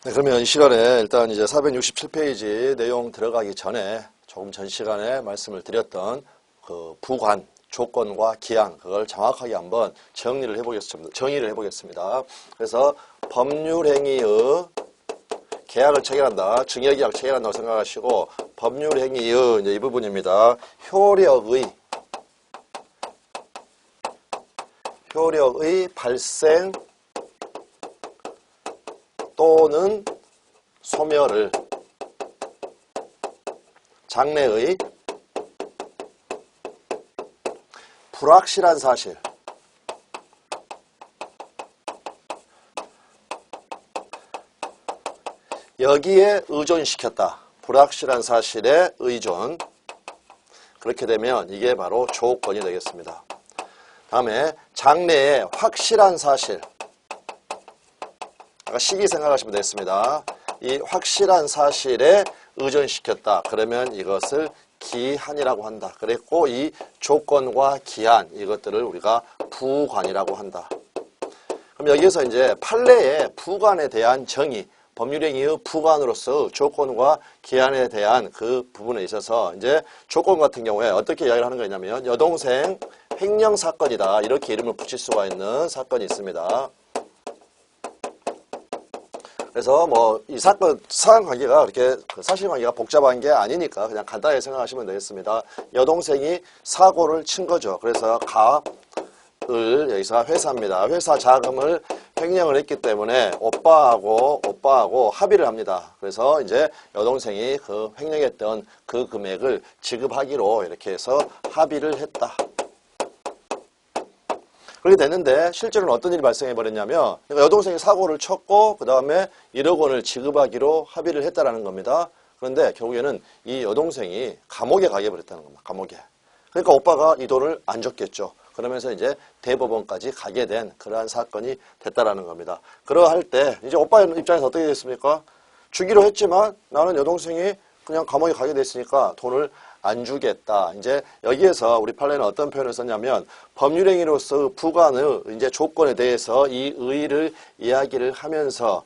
네, 그러면 이 시간에 일단 이제 467페이지 내용 들어가기 전에 조금 전 시간에 말씀을 드렸던 그 부관, 조건과 기한, 그걸 정확하게 한번 정리를 해보겠습니다. 그래서 법률행위의 계약을 체결한다, 증여계약 체결한다고 생각하시고, 법률행위의 이제 이 부분입니다. 효력의 발생 또는 소멸을 장래의 불확실한 사실, 여기에 의존시켰다. 불확실한 사실에 의존. 그렇게 되면 이게 바로 조건이 되겠습니다. 다음에 장래에 확실한 사실. 아까 시기 생각하시면 되겠습니다. 이 확실한 사실에 의존시켰다. 그러면 이것을 기한이라고 한다. 그랬고 이 조건과 기한, 이것들을 우리가 부관이라고 한다. 그럼 여기에서 이제 판례의 부관에 대한 정의, 법률행위의 부관으로서 조건과 기한에 대한 그 부분에 있어서 이제 조건 같은 경우에 어떻게 이야기를 하는 거냐면 여동생 횡령 사건이다. 이렇게 이름을 붙일 수가 있는 사건이 있습니다. 그래서 뭐 이 사건 사실관계가 그렇게 사실관계가 복잡한 게 아니니까 그냥 간단하게 생각하시면 되겠습니다. 여동생이 사고를 친 거죠. 그래서 갑을 여기서 회사입니다. 회사 자금을 횡령을 했기 때문에 오빠하고 합의를 합니다. 그래서 이제 여동생이 그 횡령했던 그 금액을 지급하기로 이렇게 해서 합의를 했다. 그렇게 됐는데 실제로는 어떤 일이 발생해 버렸냐면 그러니까 여동생이 사고를 쳤고 그 다음에 1억 원을 지급하기로 합의를 했다라는 겁니다. 그런데 결국에는 이 여동생이 감옥에 가게 버렸다는 겁니다. 감옥에. 그러니까 오빠가 이 돈을 안 줬겠죠. 그러면서 이제 대법원까지 가게 된 그러한 사건이 됐다라는 겁니다. 그러할 때 이제 오빠 입장에서 어떻게 됐습니까? 주기로 했지만 나는 여동생이 그냥 감옥에 가게 됐으니까 돈을 안 주겠다. 이제 여기에서 우리 판례는 어떤 표현을 썼냐면 법률행위로서 부관의 이제 조건에 대해서 이 의의를 이야기를 하면서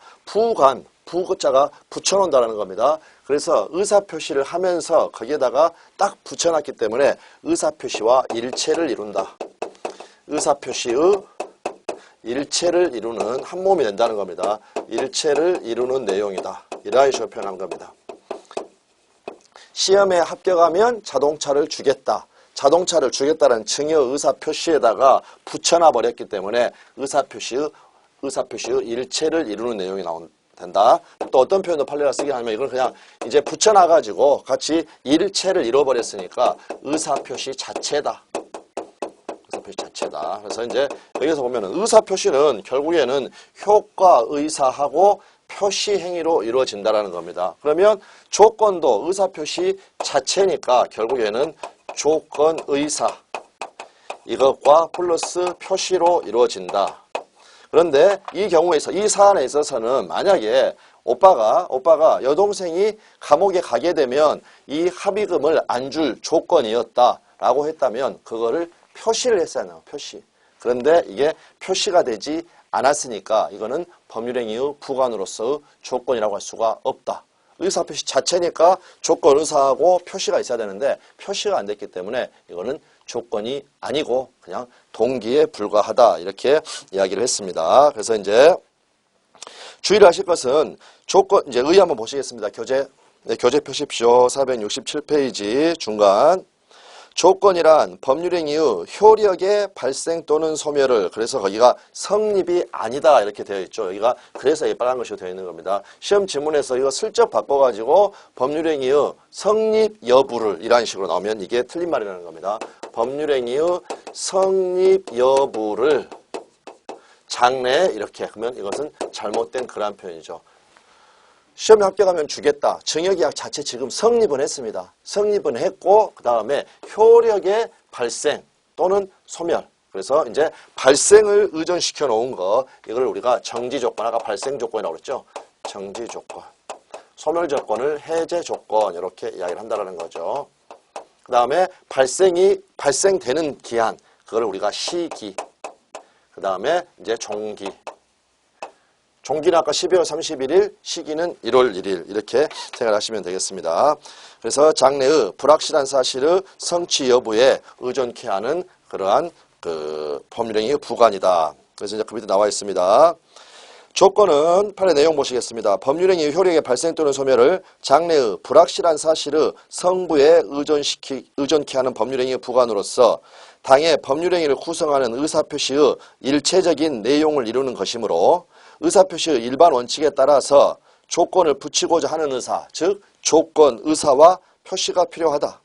부자가 붙여놓는다는 겁니다. 그래서 의사표시를 하면서 거기에다가 딱 붙여놨기 때문에 의사표시와 일체를 이룬다. 의사표시의 일체를 이루는 한 몸이 된다는 겁니다. 일체를 이루는 내용이다. 이러한 식으로 표현한 겁니다. 시험에 합격하면 자동차를 주겠다. 자동차를 주겠다는 증여 의사표시에다가 붙여놔 버렸기 때문에 의사표시의 일체를 이루는 내용이 된다. 또 어떤 표현도 판례가 쓰게 하면 이건 그냥 이제 붙여놔가지고 같이 일체를 이뤄버렸으니까 의사표시 자체다. 의사표시 자체다. 그래서 이제 여기서 보면은 의사표시는 결국에는 효과 의사하고 표시 행위로 이루어진다라는 겁니다. 그러면 조건도 의사표시 자체니까 결국에는 조건 의사 이것과 플러스 표시로 이루어진다. 그런데 이 경우에서 이 사안에 있어서는 만약에 오빠가 여동생이 감옥에 가게 되면 이 합의금을 안 줄 조건이었다라고 했다면 그거를 표시를 했어요. 표시. 그런데 이게 표시가 되지 않았으니까 이거는 법률행위의 부관으로서의 조건이라고 할 수가 없다. 의사표시 자체니까 조건 의사하고 표시가 있어야 되는데 표시가 안 됐기 때문에 이거는 조건이 아니고 그냥 동기에 불과하다. 이렇게 이야기를 했습니다. 그래서 이제 주의를 하실 것은 조건, 이제 의의 한번 보시겠습니다. 교재 펴십시오. 467페이지 중간. 조건이란 법률행위의 효력의 발생 또는 소멸을, 그래서 거기가 성립이 아니다 이렇게 되어 있죠. 여기가 그래서 이 빨간 것이 되어 있는 겁니다. 시험 지문에서 이거 슬쩍 바꿔가지고 법률행위의 성립 여부를 이런 식으로 나오면 이게 틀린 말이라는 겁니다. 법률행위의 성립 여부를 장래 이렇게 하면 이것은 잘못된 그러한 표현이죠. 시험에 합격하면 주겠다. 증여계약 자체 지금 성립은 했습니다. 성립은 했고 그 다음에 효력의 발생 또는 소멸. 그래서 이제 발생을 의존시켜 놓은 거 이걸 우리가 정지조건, 아까 발생조건이라고 그랬죠. 정지조건. 소멸조건을 해제조건 이렇게 이야기를 한다는 거죠. 그 다음에 발생되는 기한 그걸 우리가 시기. 그 다음에 이제 종기. 종기는 아까 12월 31일, 시기는 1월 1일 이렇게 생각하시면 되겠습니다. 그래서 장래의 불확실한 사실의 성취 여부에 의존케 하는 그러한 그 법률행위의 부관이다. 그래서 이제 그 밑에 나와 있습니다. 조건은 판례 내용 보시겠습니다. 법률행위의 효력의 발생 또는 소멸을 장래의 불확실한 사실의 성부에 의존케 하는 법률행위의 부관으로서 당의 법률행위를 구성하는 의사표시의 일체적인 내용을 이루는 것이므로 의사표시의 일반 원칙에 따라서 조건을 붙이고자 하는 의사, 즉 조건 의사와 표시가 필요하다.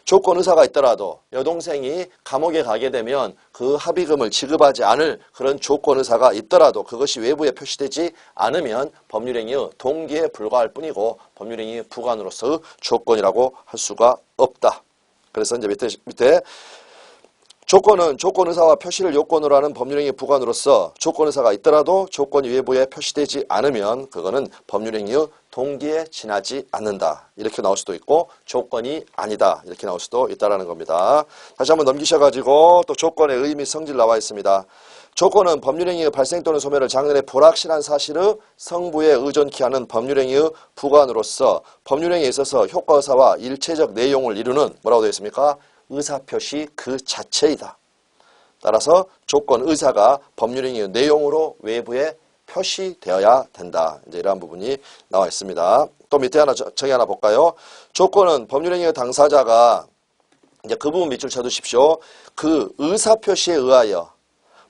조건 의사가 있더라도 여동생이 감옥에 가게 되면 그 합의금을 지급하지 않을 그런 조건 의사가 있더라도 그것이 외부에 표시되지 않으면 법률행위의 동기에 불과할 뿐이고 법률행위의 부관으로서의 조건이라고 할 수가 없다. 그래서 이제 밑에 조건은 조건 의사와 표시를 요건으로 하는 법률행위 부관으로서 조건 의사가 있더라도 조건이 외부에 표시되지 않으면 그거는 법률행위의 동기에 지나지 않는다. 이렇게 나올 수도 있고 조건이 아니다. 이렇게 나올 수도 있다라는 겁니다. 다시 한번 넘기셔가지고 또 조건의 의미 성질 나와 있습니다. 조건은 법률행위의 발생 또는 소멸을 장래의 불확실한 사실의 성부에 의존케 하는 법률행위의 부관으로서 법률행위에 있어서 효과의사와 일체적 내용을 이루는 뭐라고 되어 있습니까? 의사표시 그 자체이다. 따라서 조건 의사가 법률행위의 내용으로 외부에 표시되어야 된다. 이제 이러한 부분이 나와 있습니다. 또 밑에 하나 정의 하나 볼까요? 조건은 법률행위의 당사자가 이제 그 부분 밑줄 쳐두십시오. 그 의사표시에 의하여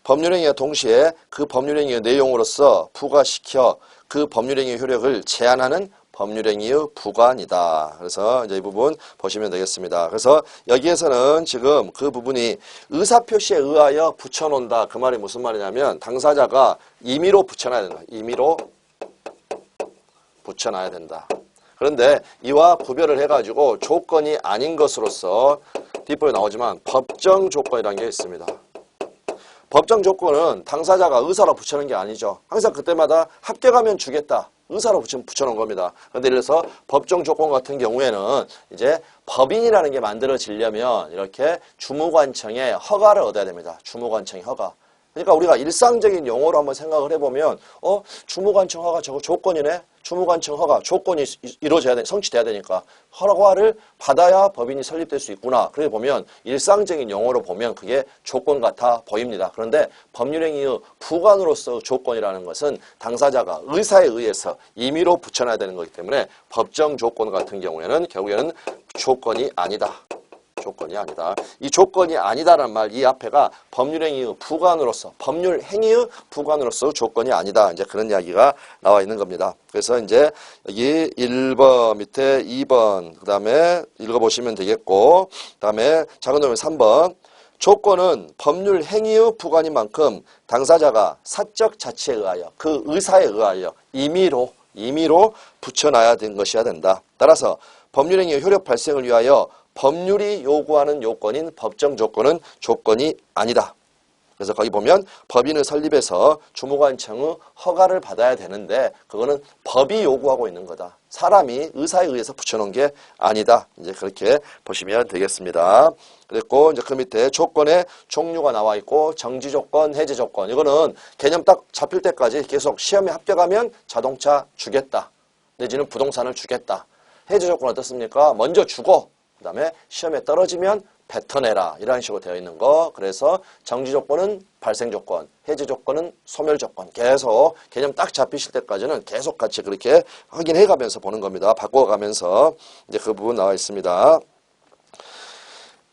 법률행위와 동시에 그 법률행위의 내용으로서 부과시켜 그 법률행위의 효력을 제한하는 법률행위의 부관이다. 그래서 이제 이 부분 보시면 되겠습니다. 그래서 여기에서는 지금 그 부분이 의사표시에 의하여 붙여놓는다. 그 말이 무슨 말이냐면 당사자가 임의로 붙여놔야 된다. 임의로 붙여놔야 된다. 그런데 이와 구별을 해가지고 조건이 아닌 것으로서 뒷부분에 나오지만 법정 조건이라는 게 있습니다. 법정 조건은 당사자가 의사로 붙여놓은 게 아니죠. 항상 그때마다 합격하면 주겠다. 의사로 붙여놓은 겁니다. 그런데 예를 들어서 법정 조건 같은 경우에는 이제 법인이라는 게 만들어지려면 이렇게 주무관청의 허가를 얻어야 됩니다. 주무관청의 허가. 그러니까 우리가 일상적인 용어로 한번 생각을 해보면 주무관청 허가 저거 조건이네. 주무관청 허가 조건이 이루어져야 돼, 성취돼야 되니까 허가를 받아야 법인이 설립될 수 있구나. 그렇게 보면 일상적인 용어로 보면 그게 조건 같아 보입니다. 그런데 법률행위의 부관으로서 조건이라는 것은 당사자가 의사에 의해서 임의로 붙여놔야 되는 거기 때문에 법정 조건 같은 경우에는 결국에는 조건이 아니다. 조건이 아니다. 이 조건이 아니다라는 말, 이 앞에가 법률행위의 부관으로서, 법률행위의 부관으로서 조건이 아니다. 이제 그런 이야기가 나와 있는 겁니다. 그래서 이제 여기 1번 밑에 2번, 그 다음에 읽어보시면 되겠고, 그 다음에 작은 놈의 3번. 조건은 법률 행위의 부관인 만큼 당사자가 사적 자치에 의하여, 그 의사에 의하여 임의로 붙여놔야 된 것이어야 된다. 따라서 법률행위의 효력 발생을 위하여 법률이 요구하는 요건인 법정 조건은 조건이 아니다. 그래서 거기 보면 법인의 설립에서 주무관청의 허가를 받아야 되는데 그거는 법이 요구하고 있는 거다. 사람이 의사에 의해서 붙여놓은 게 아니다. 이제 그렇게 보시면 되겠습니다. 그랬고 이제 그 밑에 조건의 종류가 나와 있고 정지 조건, 해제 조건. 이거는 개념 딱 잡힐 때까지 계속 시험에 합격하면 자동차 주겠다. 내지는 부동산을 주겠다. 해제 조건 어떻습니까? 먼저 주고 그 다음에 시험에 떨어지면 뱉어내라. 이런 식으로 되어 있는 거. 그래서 정지 조건은 발생 조건, 해제 조건은 소멸 조건. 계속 개념 딱 잡히실 때까지는 계속 같이 그렇게 확인해 가면서 보는 겁니다. 바꿔가면서 이제 그 부분 나와 있습니다.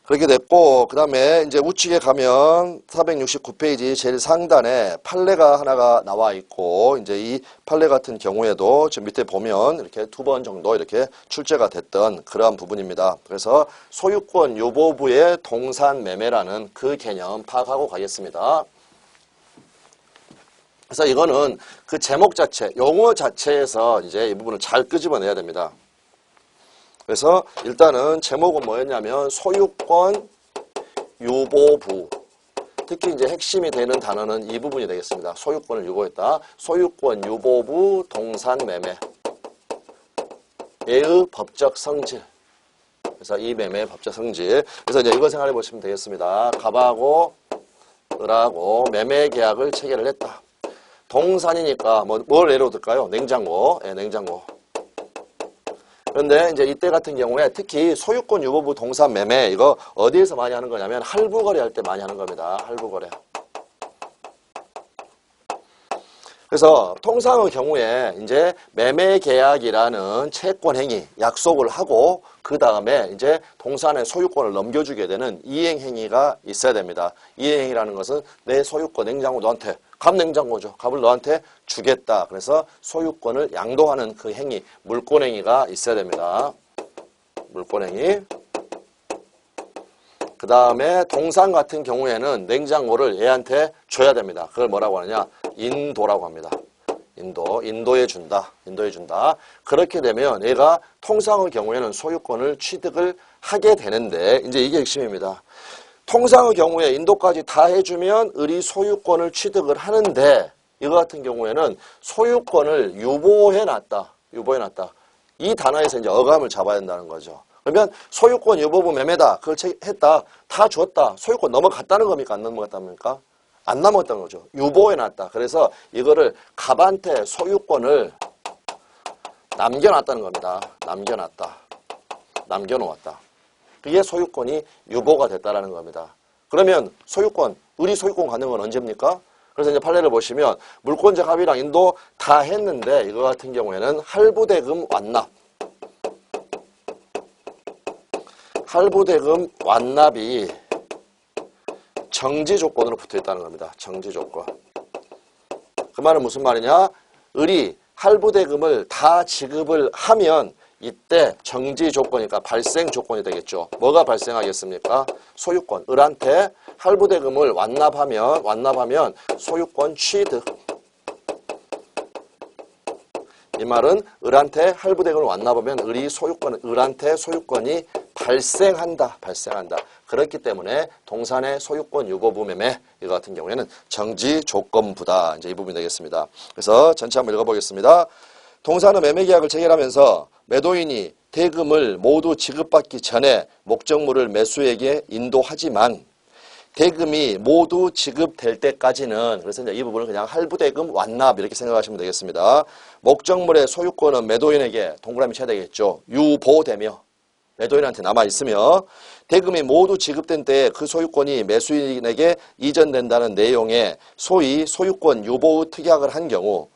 그렇게 됐고, 그 다음에 이제 우측에 가면 469페이지 제일 상단에 판례가 하나가 나와 있고, 이제 이 판례 같은 경우에도 지금 밑에 보면 이렇게 2번 정도 이렇게 출제가 됐던 그러한 부분입니다. 그래서 소유권 유보부의 동산 매매라는 그 개념 파악하고 가겠습니다. 그래서 이거는 그 제목 자체, 용어 자체에서 이제 이 부분을 잘 끄집어내야 됩니다. 그래서 일단은 제목은 뭐였냐면 소유권 유보부. 특히 이제 핵심이 되는 단어는 이 부분이 되겠습니다. 소유권을 유보했다. 소유권 유보부 동산 매매의 법적 성질. 그래서 이 매매의 법적 성질. 그래서 이제 이거 생각해 보시면 되겠습니다. 갑하고 을하고 매매 계약을 체결을 했다. 동산이니까 뭘 예로 들까요? 냉장고. 예, 냉장고. 그런데 이제 이때 같은 경우에 특히 소유권 유보부 동산 매매 이거 어디에서 많이 하는 거냐면 할부거래 할 때 많이 하는 겁니다. 할부거래. 그래서 통상의 경우에 이제 매매 계약이라는 채권 행위 약속을 하고 그 다음에 이제 동산의 소유권을 넘겨주게 되는 이행 행위가 있어야 됩니다. 이행 행위라는 것은 내 소유권 냉장고 너한테 갑 냉장고죠. 갑을 너한테 주겠다. 그래서 소유권을 양도하는 그 행위 물권 행위가 있어야 됩니다. 물권 행위. 그 다음에 동산 같은 경우에는 냉장고를 얘한테 줘야 됩니다. 그걸 뭐라고 하느냐? 인도라고 합니다. 인도에 준다. 그렇게 되면 얘가 통상의 경우에는 소유권을 취득을 하게 되는데 이제 이게 핵심입니다. 통상의 경우에 인도까지 다 해주면 을이 소유권을 취득을 하는데 이거 같은 경우에는 소유권을 유보해놨다. 이 단어에서 이제 어감을 잡아야 된다는 거죠. 그러면 소유권 유보부 매매다. 그걸 했다. 다 줬다. 소유권 넘어갔다는 겁니까? 안 넘어갔답니까? 안 넘어갔다는 거죠. 유보해놨다. 그래서 이거를 갑한테 소유권을 남겨놨다는 겁니다. 남겨놓았다. 그게 소유권이 유보가 됐다라는 겁니다. 그러면 을이 소유권 갖는 건 언제입니까? 그래서 이제 판례를 보시면 물권자 합의랑 인도 다 했는데 이거 같은 경우에는 할부대금 완납이 정지 조건으로 붙어 있다는 겁니다. 정지 조건. 그 말은 무슨 말이냐? 을이 할부대금을 다 지급을 하면 이때 정지 조건이니까 발생 조건이 되겠죠. 뭐가 발생하겠습니까? 소유권. 을한테 할부대금을 완납하면 소유권 취득. 이 말은 을한테 할부대금을 완납하면 을한테 소유권이 발생한다. 그렇기 때문에 동산의 소유권 유보부 매매 이거 같은 경우에는 정지 조건부다. 이제 이 부분이 되겠습니다. 그래서 전체 한번 읽어보겠습니다. 동산의 매매 계약을 체결하면서 매도인이 대금을 모두 지급받기 전에 목적물을 매수에게 인도하지만 대금이 모두 지급될 때까지는 그래서 이제 이 부분을 그냥 할부대금 완납 이렇게 생각하시면 되겠습니다. 목적물의 소유권은 매도인에게 동그라미 쳐야 되겠죠. 유보되며 매도인한테 남아있으며 대금이 모두 지급된 때에 그 소유권이 매수인에게 이전된다는 내용의 소위 소유권 유보의 특약을 한 경우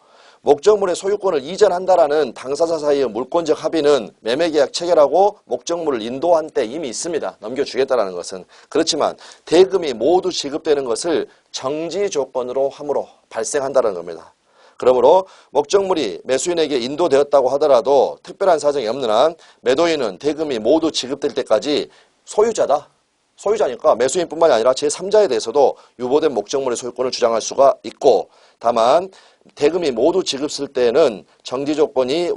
목적물의 소유권을 이전한다라는 당사자 사이의 물권적 합의는 매매계약 체결하고 목적물을 인도한 때 이미 있습니다. 넘겨주겠다라는 것은. 그렇지만 대금이 모두 지급되는 것을 정지 조건으로 함으로 발생한다는 겁니다. 그러므로 목적물이 매수인에게 인도되었다고 하더라도 특별한 사정이 없는 한 매도인은 대금이 모두 지급될 때까지 소유자니까 매수인뿐만이 아니라 제3자에 대해서도 유보된 목적물의 소유권을 주장할 수가 있고 다만 대금이 모두 지급될 때에는 정지 조건이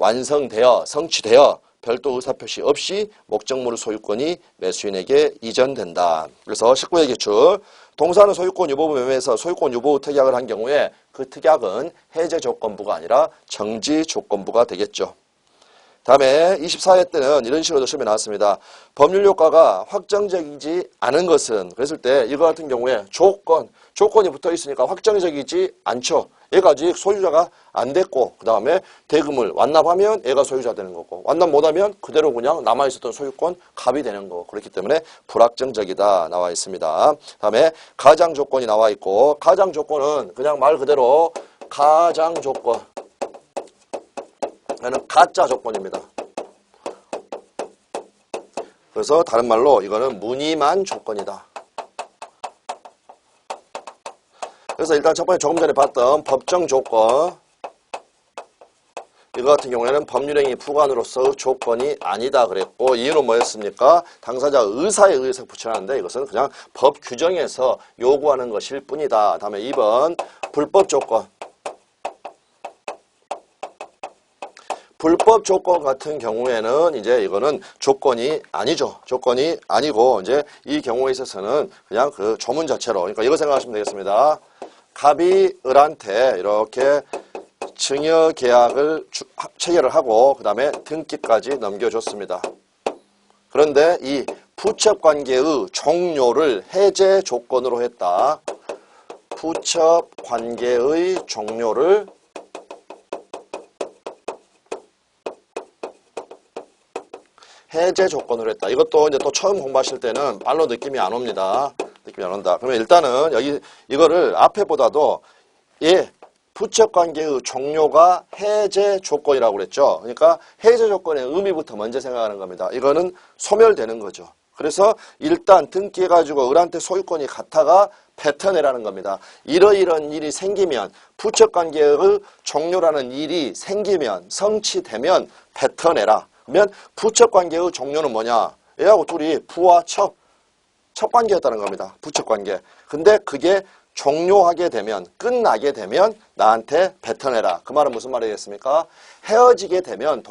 성취되어 별도 의사표시 없이 목적물의 소유권이 매수인에게 이전된다. 그래서 19회 기출 동산의 소유권 유보부 매매에서 소유권 유보 특약을 한 경우에 그 특약은 해제 조건부가 아니라 정지 조건부가 되겠죠. 다음에 24회 때는 이런 식으로 시험에 나왔습니다. 법률 효과가 확정적이지 않은 것은 그랬을 때 이거 같은 경우에 조건이 붙어 있으니까 확정적이지 않죠. 얘가 아직 소유자가 안 됐고 그 다음에 대금을 완납하면 얘가 소유자 되는 거고 완납 못하면 그대로 그냥 남아있었던 소유권 갑이 되는 거고 그렇기 때문에 불확정적이다 나와 있습니다. 다음에 가장 조건이 나와 있고 가장 조건은 그냥 말 그대로 가장 조건 얘는 가짜 조건입니다. 그래서 다른 말로 이거는 무늬만 조건이다. 그래서 일단 첫 번째 조금 전에 봤던 법정 조건 이거 같은 경우에는 법률행위 부관으로서 조건이 아니다 그랬고 이유는 뭐였습니까? 당사자 의사에 의해서 붙여놨는데 이것은 그냥 법 규정에서 요구하는 것일 뿐이다. 다음에 2번 불법 조건 불법 조건 같은 경우에는 이제 이거는 조건이 아니죠. 조건이 아니고 이제 이 경우에 있어서는 그냥 그 조문 자체로 그러니까 이거 생각하시면 되겠습니다. 갑이 을한테 이렇게 증여 계약을 체결을 하고 그 다음에 등기까지 넘겨줬습니다. 그런데 이 부채관계의 종료를 해제 조건으로 했다. 부첩 관계의 종료를 해제 조건으로 했다. 이것도 이제 또 처음 공부하실 때는 말로 느낌이 안 옵니다. 느낌이 안 온다. 그러면 일단은 여기 이거를 앞에보다도 부첩 관계의 종료가 해제 조건이라고 그랬죠. 그러니까 해제 조건의 의미부터 먼저 생각하는 겁니다. 이거는 소멸되는 거죠. 그래서 일단 등기해가지고 을한테 소유권이 같아가 뱉어내라는 겁니다. 이러이러한 일이 생기면 부첩 관계의 종료라는 일이 생기면 성취되면 뱉어내라. 그러면 부첩 관계의 종료는 뭐냐? 얘하고 둘이 부와 첩 관계였다는 겁니다. 부첩 관계. 근데 그게 종료하게 되면, 끝나게 되면 나한테 뱉어내라. 그 말은 무슨 말이겠습니까? 헤어지게 되면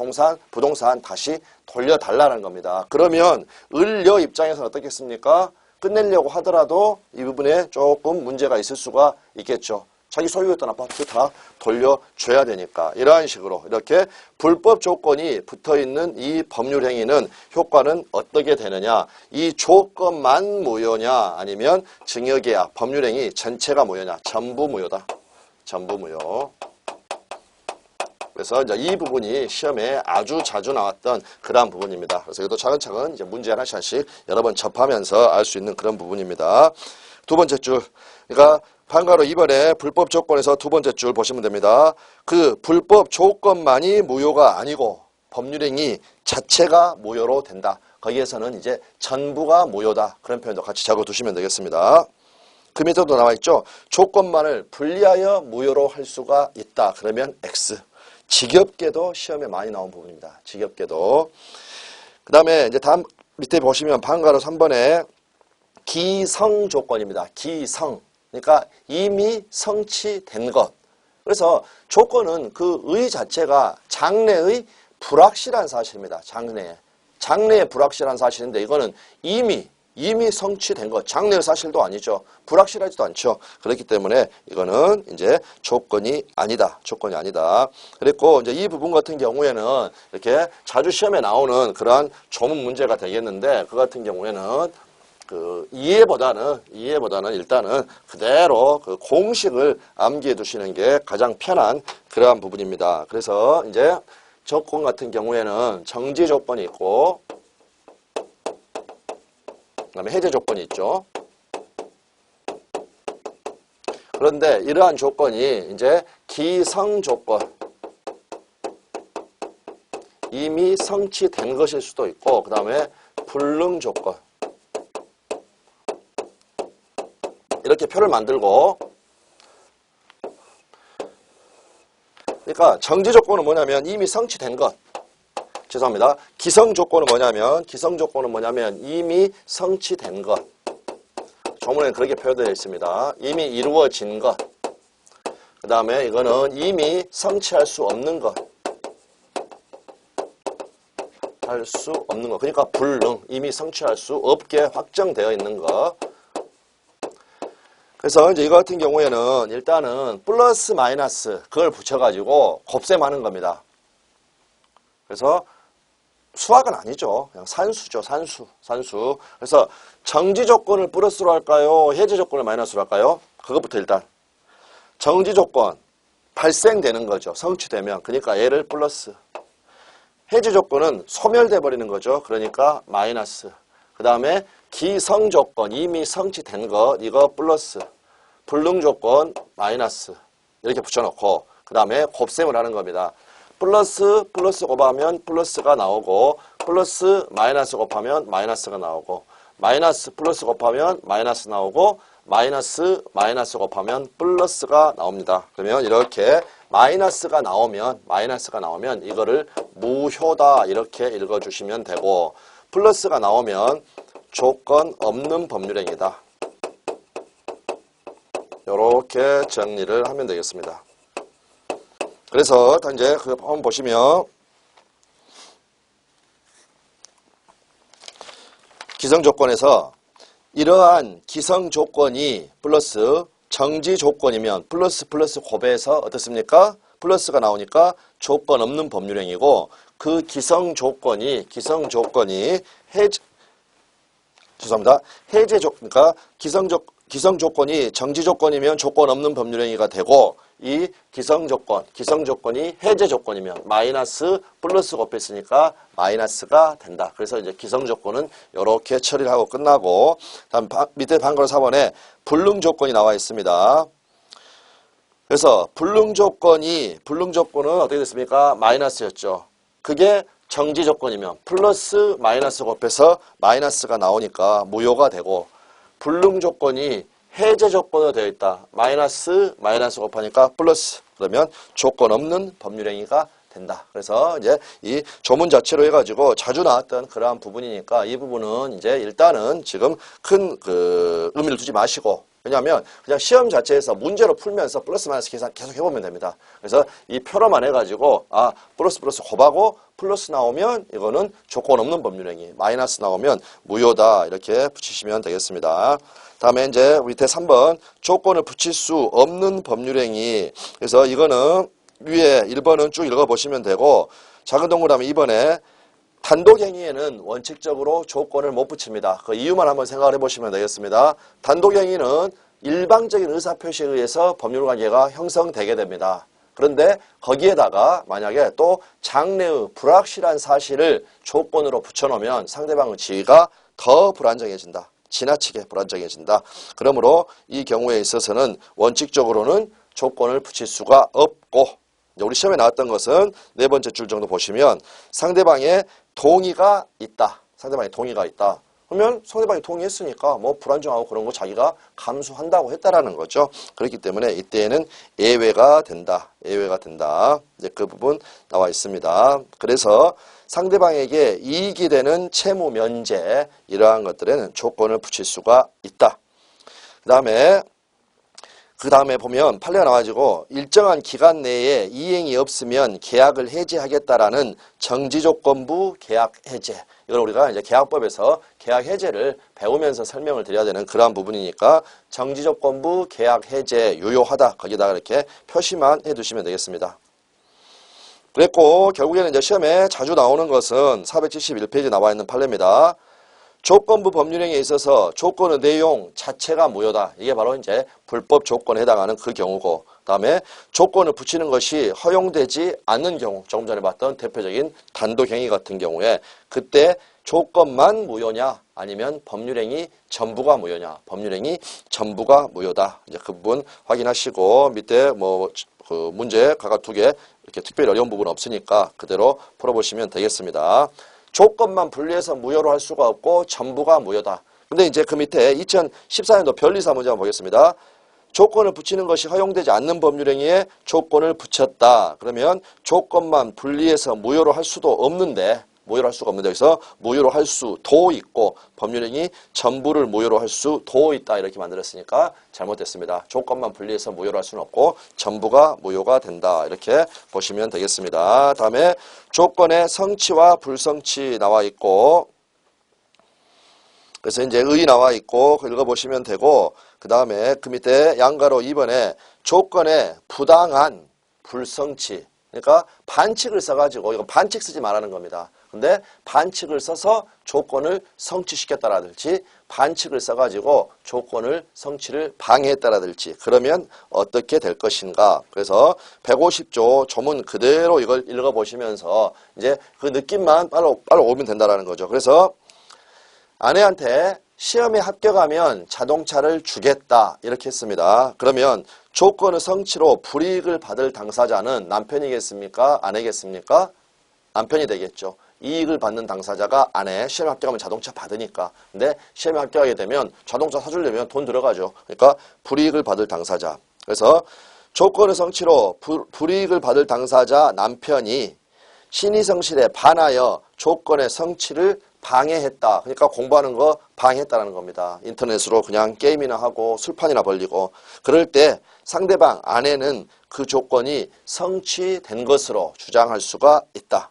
부동산 다시 돌려달라는 겁니다. 그러면 을여 입장에서는 어떻겠습니까? 끝내려고 하더라도 이 부분에 조금 문제가 있을 수가 있겠죠. 자기 소유했던 아파트 다 돌려줘야 되니까. 이러한 식으로 이렇게 불법 조건이 붙어있는 이 법률 행위는 효과는 어떻게 되느냐. 이 조건만 무효냐 아니면 증여계약, 법률 행위 전체가 무효냐. 전부 무효다. 전부 무효. 그래서 이제 이 부분이 시험에 아주 자주 나왔던 그러한 부분입니다. 그래서 이것도 차근차근 이제 문제 하나씩 여러 번 접하면서 알 수 있는 그런 부분입니다. 두 번째 줄. 그러니까 판가로 2번에 불법 조건에서 두 번째 줄 보시면 됩니다. 그 불법 조건만이 무효가 아니고 법률행위 자체가 무효로 된다. 거기에서는 이제 전부가 무효다. 그런 표현도 같이 적어두시면 되겠습니다. 그 밑에도 나와있죠. 조건만을 분리하여 무효로 할 수가 있다. 그러면 X. 지겹게도 시험에 많이 나온 부분입니다. 지겹게도. 그 다음에 이제 다음 밑에 보시면 판가로 3번에 기성 조건입니다. 기성. 그러니까 이미 성취된 것. 그래서 조건은 그 의 자체가 장래의 불확실한 사실입니다. 장래의 불확실한 사실인데 이거는 이미 성취된 것. 장래의 사실도 아니죠. 불확실하지도 않죠. 그렇기 때문에 이거는 이제 조건이 아니다. 조건이 아니다. 그랬고 이제 이 부분 같은 경우에는 이렇게 자주 시험에 나오는 그러한 조문 문제가 되겠는데 그 같은 경우에는 그 이해보다는 일단은 그대로 그 공식을 암기해 두시는 게 가장 편한 그러한 부분입니다. 그래서 이제 조건 같은 경우에는 정지 조건이 있고 그다음에 해제 조건이 있죠. 그런데 이러한 조건이 이제 기성 조건, 이미 성취된 것일 수도 있고 그 다음에 불능 조건 이렇게 표를 만들고 그러니까 정지 조건은 뭐냐면 이미 성취된 것. 죄송합니다. 기성 조건은 뭐냐면 이미 성취된 것. 조문에는 그렇게 표현되어 있습니다. 이미 이루어진 것. 그 다음에 이거는 이미 성취할 수 없는 것. 할 수 없는 것. 그러니까 불능. 이미 성취할 수 없게 확정되어 있는 것. 그래서 이제 이거 같은 경우에는 일단은 플러스 마이너스 그걸 붙여가지고 곱셈하는 겁니다. 그래서 수학은 아니죠. 그냥 산수죠. 산수. 그래서 정지 조건을 플러스로 할까요? 해제 조건을 마이너스로 할까요? 그것부터 일단. 정지 조건 발생되는 거죠. 성취되면. 그러니까 얘를 플러스. 해제 조건은 소멸돼 버리는 거죠. 그러니까 마이너스. 그 다음에 기성 조건 이미 성취된 것 이거 플러스. 불능 조건 마이너스 이렇게 붙여놓고 그 다음에 곱셈을 하는 겁니다. 플러스 곱하면 플러스가 나오고 플러스 마이너스 곱하면 마이너스가 나오고 마이너스 플러스 곱하면 마이너스 나오고 마이너스 곱하면 플러스가 나옵니다. 그러면 이렇게 마이너스가 나오면 이거를 무효다 이렇게 읽어주시면 되고 플러스가 나오면 조건 없는 법률행위다. 이렇게 정리를 하면 되겠습니다. 그래서 이제 그 한번 보시면 기성 조건에서 이러한 기성 조건이 플러스 정지 조건이면 플러스 곱해서 어떻습니까? 플러스가 나오니까 조건 없는 법률행위고 그 기성 조건이 해제 그러니까 기성조건이 정지조건이면 조건 없는 법률행위가 되고 이 기성조건이 해제조건이면 마이너스 플러스 곱했으니까 마이너스가 된다. 그래서 이제 기성조건은 이렇게 처리를 하고 끝나고 다음 밑에 방과후 4번에 불능조건이 나와 있습니다. 그래서 불능조건은 어떻게 됐습니까? 마이너스였죠. 그게 정지조건이면 플러스 마이너스 곱해서 마이너스가 나오니까 무효가 되고 불능조건이 해제조건으로 되어 있다. 마이너스 곱하니까 플러스. 그러면 조건 없는 법률행위가 된다. 그래서 이제 이 조문 자체로 해가지고 자주 나왔던 그러한 부분이니까 이 부분은 이제 일단은 지금 큰 의미를 두지 마시고 왜냐하면 그냥 시험 자체에서 문제로 풀면서 플러스 마이너스 계산 계속 해보면 됩니다. 그래서 이 표로만 해가지고 플러스 곱하고 플러스 나오면 이거는 조건 없는 법률행위, 마이너스 나오면 무효다 이렇게 붙이시면 되겠습니다. 다음에 이제 밑에 3번 조건을 붙일 수 없는 법률행위. 그래서 이거는 위에 1번은 쭉 읽어보시면 되고 작은 동그라미 하면 2번에 단독행위에는 원칙적으로 조건을 못 붙입니다. 그 이유만 한번 생각을 해보시면 되겠습니다. 단독행위는 일방적인 의사표시에 의해서 법률관계가 형성되게 됩니다. 그런데 거기에다가 만약에 또 장래의 불확실한 사실을 조건으로 붙여놓으면 상대방의 지위가 더 불안정해진다. 지나치게 불안정해진다. 그러므로 이 경우에 있어서는 원칙적으로는 조건을 붙일 수가 없고 우리 시험에 나왔던 것은 네 번째 줄 정도 보시면 상대방의 동의가 있다. 상대방의 동의가 있다. 그러면 상대방이 동의했으니까 뭐 불안정하고 그런 거 자기가 감수한다고 했다라는 거죠. 그렇기 때문에 이때에는 예외가 된다. 예외가 된다. 이제 그 부분 나와 있습니다. 그래서 상대방에게 이익이 되는 채무 면제 이러한 것들에는 조건을 붙일 수가 있다. 그 다음에 보면 판례가 나와가지고 일정한 기간 내에 이행이 없으면 계약을 해지하겠다라는 정지조건부 계약 해제. 이걸 우리가 이제 계약법에서 계약 해제를 배우면서 설명을 드려야 되는 그러한 부분이니까 정지조건부 계약 해제 유효하다. 거기다가 이렇게 표시만 해두시면 되겠습니다. 그랬고 결국에는 이제 시험에 자주 나오는 것은 471페이지에 나와 있는 판례입니다. 조건부 법률행위에 있어서 조건의 내용 자체가 무효다. 이게 바로 이제 불법 조건에 해당하는 그 경우고, 그다음에 조건을 붙이는 것이 허용되지 않는 경우, 조금 전에 봤던 대표적인 단독행위 같은 경우에 그때 조건만 무효냐, 아니면 법률행위 전부가 무효냐, 법률행위 전부가 무효다. 이제 그 부분 확인하시고 밑에 그 문제 각각 2개 이렇게 특별히 어려운 부분 없으니까 그대로 풀어보시면 되겠습니다. 조건만 분리해서 무효로 할 수가 없고 전부가 무효다. 근데 이제 그 밑에 2014년도 변리사 문제 한번 보겠습니다. 조건을 붙이는 것이 허용되지 않는 법률행위에 조건을 붙였다. 그러면 조건만 분리해서 무효로 할 수도 없는데 여기서 무효로 할 수도 있고 법률행위 전부를 무효로 할 수도 있다. 이렇게 만들었으니까 잘못됐습니다. 조건만 분리해서 무효로 할 수는 없고 전부가 무효가 된다. 이렇게 보시면 되겠습니다. 다음에 조건의 성취와 불성취 나와 있고 그래서 이제 의 나와 있고 읽어보시면 되고 그 다음에 그 밑에 양가로 2번에 조건의 부당한 불성취 그러니까 반칙을 써가지고 이거 반칙 쓰지 말라는 겁니다. 근데 반칙을 써서 조건을 성취시켰다라든지 반칙을 써가지고 조건을 성취를 방해했다라든지 그러면 어떻게 될 것인가. 그래서 150조 조문 그대로 이걸 읽어보시면서 이제 그 느낌만 빨리 오면 된다라는 거죠. 그래서 아내한테 시험에 합격하면 자동차를 주겠다 이렇게 했습니다. 그러면 조건의 성취로 불이익을 받을 당사자는 남편이겠습니까? 아내겠습니까? 남편이 되겠죠. 이익을 받는 당사자가 아내, 시험에 합격하면 자동차 받으니까. 근데 시험에 합격하게 되면 자동차 사주려면 돈 들어가죠. 그러니까 불이익을 받을 당사자. 그래서 조건의 성취로 불이익을 받을 당사자 남편이 신의성실에 반하여 조건의 성취를 방해했다. 그러니까 공부하는 거 방해했다는 겁니다. 인터넷으로 그냥 게임이나 하고 술판이나 벌리고. 그럴 때 상대방 아내는 그 조건이 성취된 것으로 주장할 수가 있다.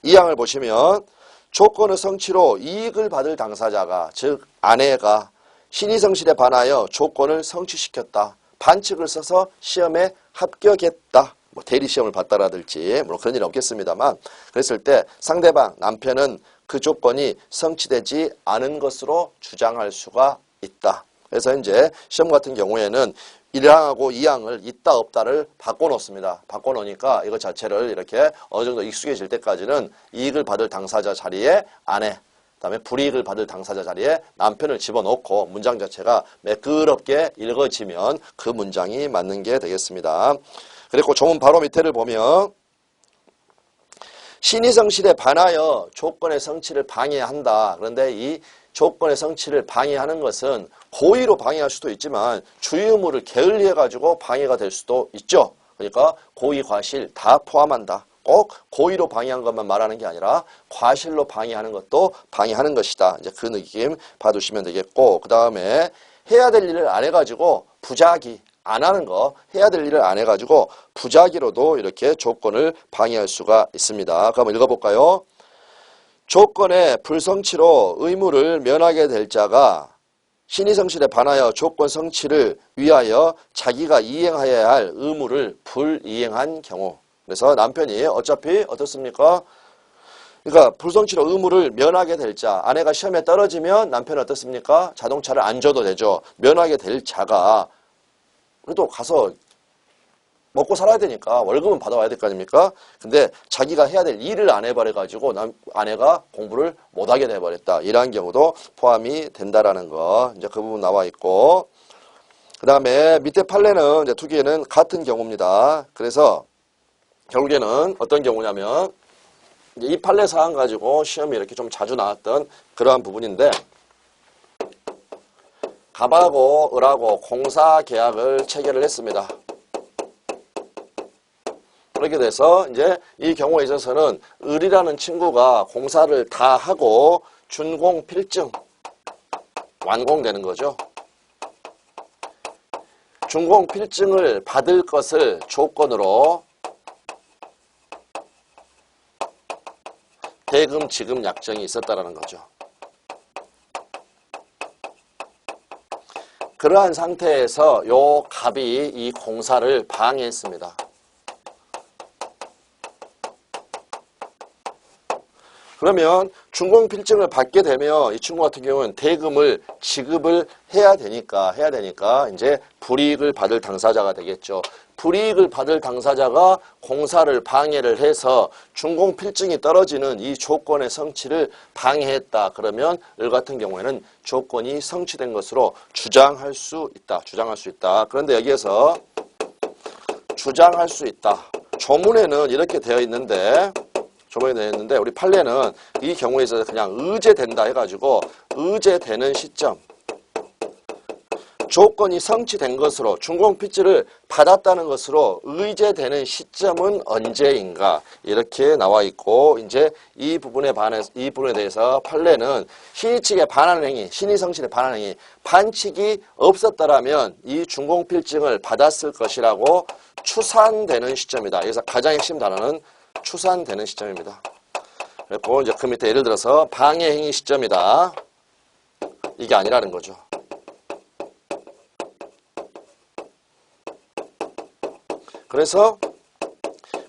이 항을 보시면 조건의 성취로 이익을 받을 당사자가 즉 아내가 신의성실에 반하여 조건을 성취시켰다. 반칙을 써서 시험에 합격했다. 대리시험을 봤다라든지 그런 일은 없겠습니다만 그랬을 때 상대방 남편은 그 조건이 성취되지 않은 것으로 주장할 수가 있다. 그래서 이제 시험 같은 경우에는 1항하고 2항을 있다 없다를 바꿔놓습니다. 바꿔놓으니까 이거 자체를 이렇게 어느 정도 익숙해질 때까지는 이익을 받을 당사자 자리에 아내, 그다음에 불이익을 받을 당사자 자리에 남편을 집어넣고 문장 자체가 매끄럽게 읽어지면 그 문장이 맞는 게 되겠습니다. 그리고 조문 바로 밑에를 보면 신의 성실에 반하여 조건의 성취를 방해한다. 그런데 이 조건의 성취를 방해하는 것은 고의로 방해할 수도 있지만 주의 의무를 게을리해가지고 방해가 될 수도 있죠. 그러니까 고의, 과실 다 포함한다. 꼭 고의로 방해한 것만 말하는 게 아니라 과실로 방해하는 것도 방해하는 것이다. 이제 그 느낌 봐두시면 되겠고, 그 다음에 해야 될 일을 안 해가지고 부작위, 안 하는 거, 해야 될 일을 안 해가지고 부작위로도 이렇게 조건을 방해할 수가 있습니다. 그럼 읽어볼까요? 조건의 불성취로 의무를 면하게 될 자가 신의 성실에 반하여 조건 성취를 위하여 자기가 이행하여야 할 의무를 불이행한 경우. 그래서 남편이 어차피 어떻습니까? 그러니까 불성취로 의무를 면하게 될 자, 아내가 시험에 떨어지면 남편은 어떻습니까? 자동차를 안 줘도 되죠. 면하게 될 자가 그래도 가서 먹고 살아야 되니까 월급은 받아와야 될 거 아닙니까? 근데 자기가 해야 될 일을 안 해버려가지고 아내가 공부를 못하게 돼버렸다. 이러한 경우도 포함이 된다라는 거. 이제 그 부분 나와 있고. 그 다음에 밑에 판례는 이제 두 개는 같은 경우입니다. 그래서 결국에는 어떤 경우냐면 이제 이 판례 사항 가지고 시험이 이렇게 좀 자주 나왔던 그러한 부분인데 갑하고 을하고 공사 계약을 체결을 했습니다. 그렇게 돼서 이제 이 경우에 있어서는 을이라는 친구가 공사를 다 하고 준공 필증 완공되는 거죠. 준공 필증을 받을 것을 조건으로 대금 지급 약정이 있었다라는 거죠. 그러한 상태에서 요 갑이 이 공사를 방해했습니다. 그러면 준공 필증을 받게 되면 이 친구 같은 경우는 대금을 지급을 해야 되니까 이제 불이익을 받을 당사자가 되겠죠. 불이익을 받을 당사자가 공사를 방해를 해서 준공 필증이 떨어지는 이 조건의 성취를 방해했다. 그러면 을 같은 경우에는 조건이 성취된 것으로 주장할 수 있다. 그런데 여기에서 주장할 수 있다. 조문에는 이렇게 되어 있는데 우리 판례는 이 경우에 있어서 그냥 의제된다 해가지고 의제되는 시점, 조건이 성취된 것으로 준공 필증을 받았다는 것으로 의제되는 시점은 언제인가 이렇게 나와 있고, 이제 이 부분에 대해서 판례는 신의 측에 반하는 행위, 신의 성실에 반하는 행위, 반칙이 없었더라면 이 준공 필증을 받았을 것이라고 추산되는 시점이다. 여기서 가장 핵심 단어는 추산되는 시점입니다. 그리고 이제 그 밑에 예를 들어서 방해 행위 시점이다. 이게 아니라는 거죠. 그래서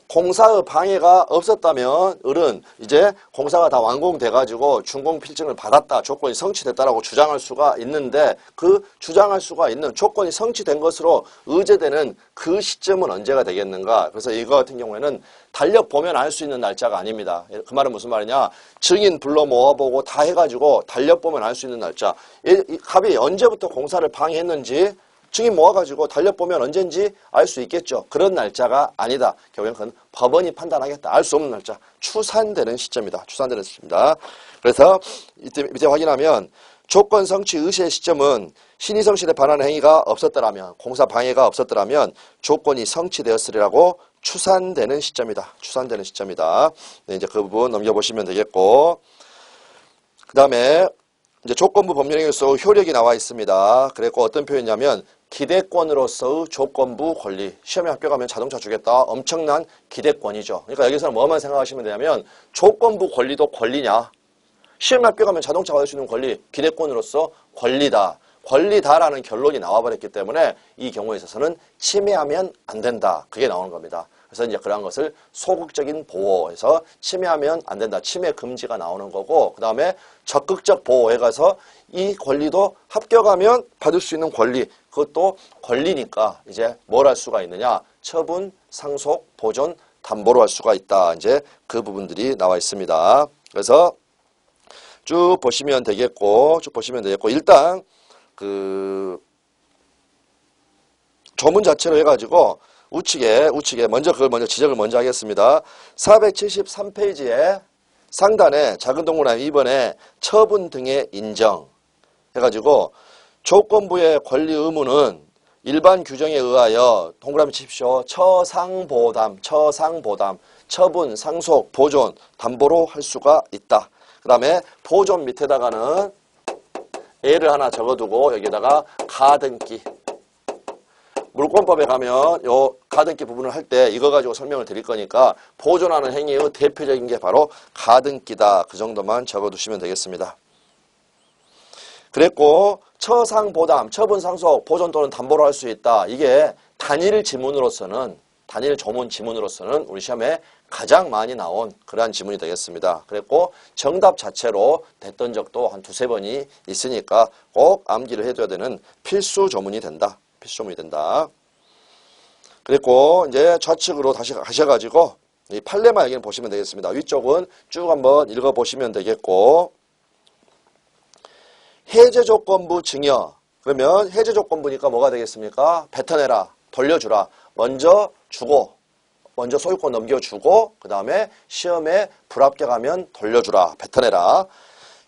공사의 방해가 없었다면 을은 이제 공사가 다 완공돼가지고 준공 필증을 받았다, 조건이 성취됐다라고 주장할 수가 있는데 그 주장할 수가 있는 조건이 성취된 것으로 의제되는 그 시점은 언제가 되겠는가? 그래서 이거 같은 경우에는 달력보면 알 수 있는 날짜가 아닙니다. 그 말은 무슨 말이냐? 증인 불러 모아보고 다 해가지고 달력보면 알 수 있는 날짜. 이 갑이 언제부터 공사를 방해했는지 증인 모아가지고 달력보면 언젠지 알 수 있겠죠. 그런 날짜가 아니다. 결국엔 그건 법원이 판단하겠다. 알 수 없는 날짜. 추산되는 시점이다. 추산되는 시점이다. 그래서 밑에 확인하면 조건 성취 의시의 시점은 신의 성실에 반하는 행위가 없었더라면, 공사 방해가 없었더라면 조건이 성취되었으리라고 추산되는 시점이다. 추산되는 시점이다. 네, 이제 그 부분 넘겨보시면 되겠고, 그 다음에 이제 조건부 법률행위로서 효력이 나와 있습니다. 그랬고 어떤 표현이냐면 기대권으로서의 조건부 권리. 시험에 합격하면 자동차 주겠다. 엄청난 기대권이죠. 그러니까 여기서는 뭐만 생각하시면 되냐면 조건부 권리도 권리냐. 시험에 합격하면 자동차 받을 수 있는 권리, 기대권으로서 권리다. 권리다라는 결론이 나와버렸기 때문에 이 경우에 있어서는 침해하면 안 된다. 그게 나오는 겁니다. 그래서 이제 그러한 것을 소극적인 보호해서 침해하면 안 된다. 침해 금지가 나오는 거고, 그 다음에 적극적 보호해 가서 이 권리도 합격하면 받을 수 있는 권리, 그것도 권리니까 이제 뭘 할 수가 있느냐? 처분, 상속, 보존, 담보로 할 수가 있다. 이제 그 부분들이 나와 있습니다. 그래서 쭉 보시면 되겠고, 일단 그 조문 자체로 해가지고 우측에 먼저 지적을 먼저 하겠습니다. 473페이지에 상단에 작은 동그라미 2번에 처분 등의 인정 해가지고 조건부의 권리 의무는 일반 규정에 의하여 동그라미 치십시오. 처상보담, 처분, 상속, 보존, 담보로 할 수가 있다. 그 다음에 보존 밑에다가는 예를 하나 적어두고 여기다가 가등기. 물권법에 가면 요 가등기 부분을 할 때 이거 가지고 설명을 드릴 거니까 보존하는 행위의 대표적인 게 바로 가등기다. 그 정도만 적어두시면 되겠습니다. 그랬고 처상보담, 처분, 상속, 보존 또는 담보로 할 수 있다. 이게 단일 조문 지문으로서는 우리 시험에 가장 많이 나온 그러한 지문이 되겠습니다. 그랬고 정답 자체로 됐던 적도 한 두세 번이 있으니까 꼭 암기를 해둬야 되는 필수 조문이 된다. 그랬고 이제 좌측으로 다시 가셔가지고 이 판례만 여기는 보시면 되겠습니다. 위쪽은 쭉 한번 읽어보시면 되겠고, 해제조건부 증여. 그러면 해제조건부니까 뭐가 되겠습니까? 뱉어내라, 돌려주라. 먼저 소유권 넘겨주고 그 다음에 시험에 불합격하면 돌려주라, 뱉어내라.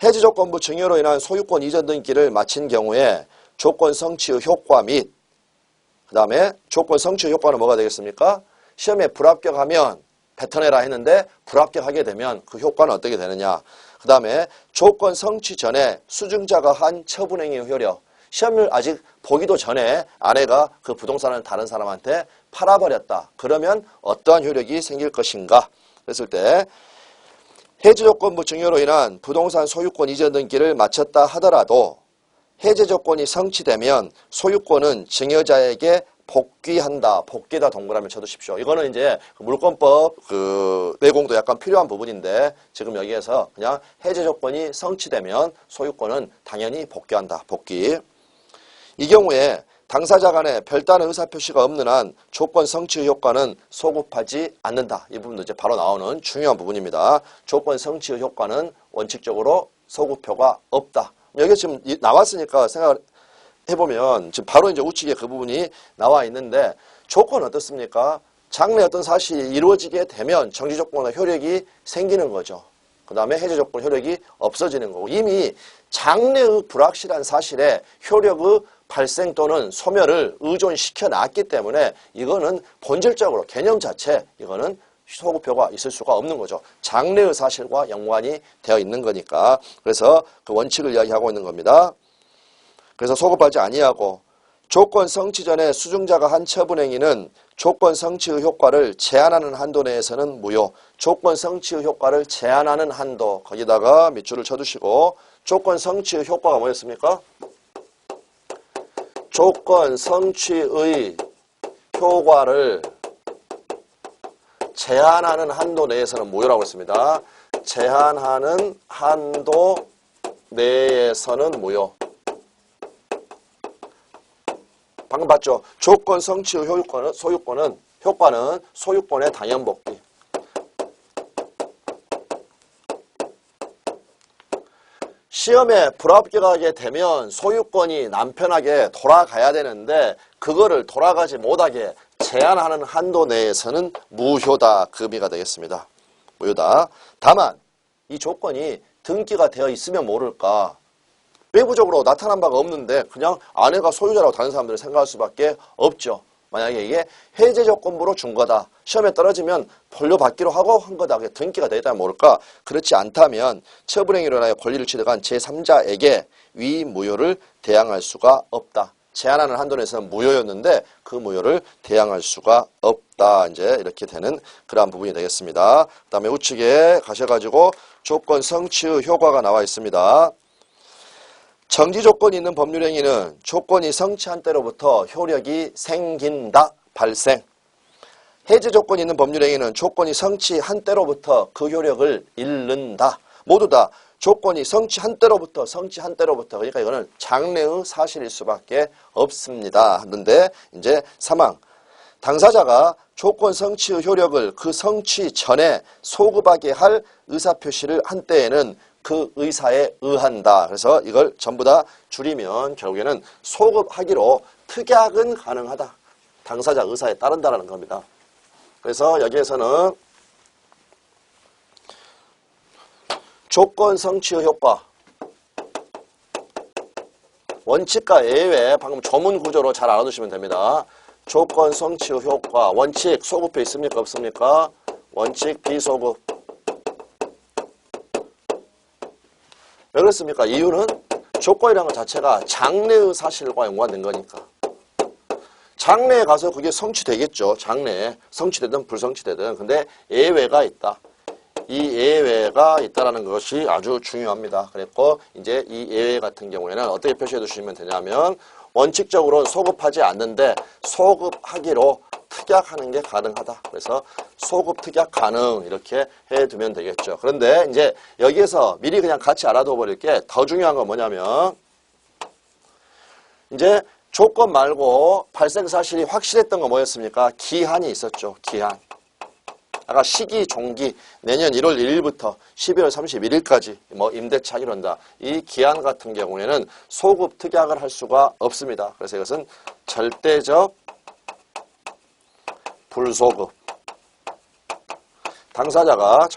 해제조건부 증여로 인한 소유권 이전 등기를 마친 경우에 조건 성취의 효과 및 그 다음에 조건 성취의 효과는 뭐가 되겠습니까? 시험에 불합격하면 뱉어내라 했는데 불합격하게 되면 그 효과는 어떻게 되느냐. 그 다음에 조건 성취 전에 수증자가 한 처분행위의 효력. 시험을 아직 보기도 전에 아내가 그 부동산을 다른 사람한테 팔아버렸다. 그러면 어떠한 효력이 생길 것인가? 그랬을 때 해제조건부 증여로 인한 부동산 소유권 이전 등기를 마쳤다 하더라도 해제 조건이 성취되면 소유권은 증여자에게 복귀한다. 복귀다 동그라미 쳐두십시오. 이거는 이제 물권법 그 내공도 약간 필요한 부분인데 지금 여기에서 그냥 해제 조건이 성취되면 소유권은 당연히 복귀한다. 복귀. 이 경우에 당사자 간에 별다른 의사표시가 없는 한 조건 성취의 효과는 소급하지 않는다. 이 부분도 이제 바로 나오는 중요한 부분입니다. 조건 성취의 효과는 원칙적으로 소급표가 없다. 여기 지금 나왔으니까 생각을 해보면 지금 바로 이제 우측에 그 부분이 나와 있는데 조건은 어떻습니까? 장래 어떤 사실이 이루어지게 되면 정지 조건의 효력이 생기는 거죠. 그 다음에 해제 조건 효력이 없어지는 거고 이미 장래의 불확실한 사실에 효력의 발생 또는 소멸을 의존시켜 놨기 때문에 이거는 본질적으로 개념 자체 이거는 소급표가 있을 수가 없는 거죠. 장래의 사실과 연관이 되어 있는 거니까. 그래서 그 원칙을 이야기하고 있는 겁니다. 그래서 소급하지 아니하고 조건 성취 전에 수증자가 한 처분행위는 조건 성취의 효과를 제한하는 한도 내에서는 무효. 조건 성취의 효과를 제한하는 한도 거기다가 밑줄을 쳐두시고 조건 성취의 효과가 뭐였습니까? 조건 성취의 효과를 제한하는 한도 내에서는 무효라고 했습니다. 제한하는 한도 내에서는 무효. 방금 봤죠? 조건 성취의 효과는 소유권의 당연복귀. 시험에 불합격하게 되면 소유권이 남편에게 돌아가야 되는데 그거를 돌아가지 못하게 제한하는 한도 내에서는 무효다. 그 의미가 되겠습니다. 무효다. 다만 이 조건이 등기가 되어 있으면 모를까. 외부적으로 나타난 바가 없는데 그냥 아내가 소유자라고 다른 사람들은 생각할 수밖에 없죠. 만약에 이게 해제 조건부로 준 거다. 시험에 떨어지면 돌려받기로 하고 한 거다. 등기가 되어 있다면 모를까. 그렇지 않다면 처분행위로 인하여 권리를 취득한 제3자에게 위 무효를 대항할 수가 없다. 제한하는 한도 내에서는 무효였는데 그 무효를 대항할 수가 없다. 이제 이렇게 되는 그러한 부분이 되겠습니다. 그 다음에 우측에 가셔가지고 조건 성취의 효과가 나와 있습니다. 정지 조건이 있는 법률행위는 조건이 성취한 때로부터 효력이 생긴다. 발생. 해제 조건이 있는 법률행위는 조건이 성취한 때로부터 그 효력을 잃는다. 모두 다 조건이 성취한 때로부터 그러니까 이거는 장래의 사실일 수밖에 없습니다. 하는데 이제 3항 당사자가 조건 성취의 효력을 그 성취 전에 소급하게 할 의사표시를 한 때에는 그 의사에 의한다. 그래서 이걸 전부 다 줄이면 결국에는 소급하기로 특약은 가능하다. 당사자 의사에 따른다라는 겁니다. 그래서 여기에서는 조건 성취의 효과, 원칙과 예외 방금 조문 구조로 잘 알아두시면 됩니다. 조건 성취의 효과, 원칙 소급해 있습니까? 없습니까? 원칙 비소급. 왜 그렇습니까? 이유는 조건이라는 것 자체가 장래의 사실과 연관된 거니까. 장래에 가서 그게 성취되겠죠. 장래에 성취되든 불성취되든. 근데 예외가 있다. 이 예외가 있다라는 것이 아주 중요합니다. 그랬고 이제 이 예외 같은 경우에는 어떻게 표시해 두시면 되냐면 원칙적으로 소급하지 않는데 소급하기로 특약하는 게 가능하다. 그래서 소급 특약 가능 이렇게 해두면 되겠죠. 그런데 이제 여기에서 미리 그냥 같이 알아둬 버릴 게 더 중요한 건 뭐냐면 이제 조건 말고 발생 사실이 확실했던 거 뭐였습니까? 기한이 있었죠. 기한. 아까 시기 종기 내년 1월 1일부터 12월 31일까지 뭐 임대차 이런다. 이 기한 같은 경우에는 소급 특약을 할 수가 없습니다. 그래서 이것은 절대적 불소급. 당사자가